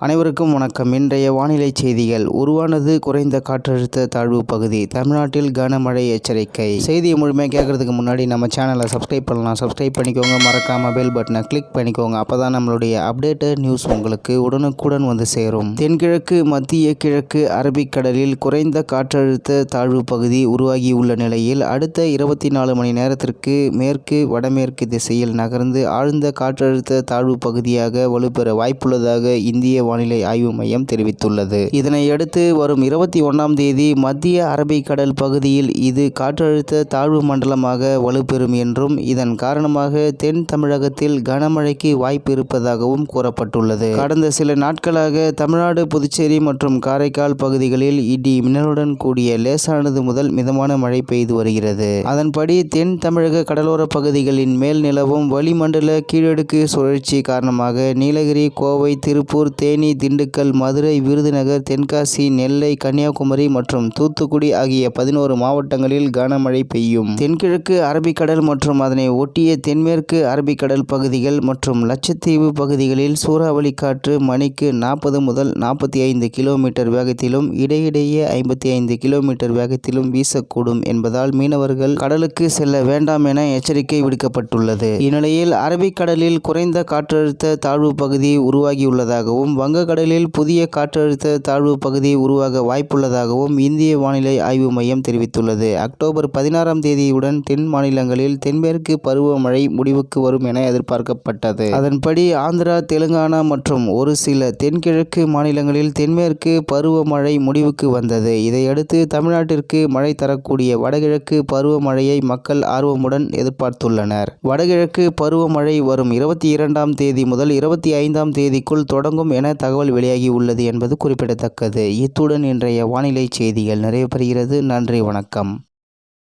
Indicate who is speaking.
Speaker 1: அனைவருக்கும் வணக்கம். இன்றைய வானிலை செய்திகள். உருவானது குறைந்த காற்றழுத்த தாழ்வு பகுதி. தமிழ்நாட்டில் கனமழை எச்சரிக்கை. செய்தியை முழுமையாக கேட்கறதுக்கு முன்னாடி நம்ம சேனலை சப்ஸ்கிரைப் பண்ணலாம். சப்ஸ்கிரைப் பண்ணிக்கோங்க. மறக்காம பெல் பட்டனை கிளிக் பண்ணிக்கோங்க. அப்பதான் நம்மளுடைய அப்டேட்டட் நியூஸ் உங்களுக்கு உடனுக்குடன் வந்து சேரும். தென்கிழக்கு மத்திய கிழக்கு அரபிக்கடலில் குறைந்த காற்றழுத்த தாழ்வு பகுதி உருவாகியுள்ள நிலையில் அடுத்த 24 மணி நேரத்திற்கு மேற்கு வடமேற்கு திசையில் நகர்ந்து ஆழ்ந்த காற்றழுத்த தாழ்வு பகுதியாக வலுப்பெற வாய்ப்புள்ளதாக இந்திய வானிலை ஆய்வு மையம் தெரிவித்துள்ளது. இதனையடுத்து வரும் 21ஆம் தேதி மத்திய அரபிக்கடல் பகுதியில் இது காற்றழுத்த தாழ்வு மண்டலமாக வலுப்பெறும் என்றும் இதன் காரணமாக தென் தமிழகத்தில் கனமழைக்கு வாய்ப்பு இருப்பதாகவும் கூறப்பட்டுள்ளது. கடந்த சில நாட்களாக தமிழ்நாடு, புதுச்சேரி மற்றும் காரைக்கால் பகுதிகளில் இடி மின்னலுடன் கூடிய லேசானது முதல் மிதமான மழை பெய்து வருகிறது. அதன்படி தென் தமிழக கடலோர பகுதிகளின் மேல் நிலவும் வளிமண்டல கீழடுக்கு சுழற்சி காரணமாக நீலகிரி, கோவை, திருப்பூர், தேனி, திண்டுக்கல், மதுரை, விருதுநகர், தென்காசி, நெல்லை, கன்னியாகுமரி மற்றும் தூத்துக்குடி ஆகிய 11 மாவட்டங்களில் கனமழை பெய்யும். தென்கிழக்கு அரபிக்கடல் மற்றும் அதனை ஒட்டிய தென்மேற்கு அரபிக்கடல் பகுதிகள் மற்றும் லட்சத்தீவு பகுதிகளில் சூறாவளி காற்று மணிக்கு 40 முதல் 45 கிலோமீட்டர் வேகத்திலும் இடையிடையே 55 கிலோமீட்டர் வேகத்திலும் வீசக்கூடும் என்பதால் மீனவர்கள் கடலுக்கு செல்ல வேண்டாம் என எச்சரிக்கை விடுக்கப்பட்டுள்ளது. இந்நிலையில் அரபிக்கடலில் குறைந்த காற்றழுத்த தாழ்வு பகுதி உருவாகியுள்ளதாகவும் வங்கக்கடலில் புதிய காற்றழுத்த தாழ்வு பகுதி உருவாக வாய்ப்புள்ளதாகவும் இந்திய வானிலை ஆய்வு மையம் தெரிவித்துள்ளது. அக்டோபர் 16ஆம் தேதியுடன் தென் மாநிலங்களில் தென்மேற்கு பருவமழை முடிவுக்கு வரும் என எதிர்பார்க்கப்பட்டது. அதன்படி ஆந்திரா, தெலுங்கானா மற்றும் ஒரு சில தென்கிழக்கு மாநிலங்களில் தென்மேற்கு பருவமழை முடிவுக்கு வந்தது. இதையடுத்து தமிழ்நாட்டிற்கு மழை தரக்கூடிய வடகிழக்கு பருவமழையை மக்கள் ஆர்வமுடன் எதிர்பார்த்துள்ளனர். வடகிழக்கு பருவமழை வரும் 22ஆம் தேதி முதல் 25ஆம் தேதிக்குள் தொடங்கும் என தகவல் வெளியாகி உள்ளது என்பது குறிப்பிடத்தக்கது. இத்துடன் இன்றைய வானிலை செய்திகள் நிறைவு பெறுகிறது. நன்றி, வணக்கம்.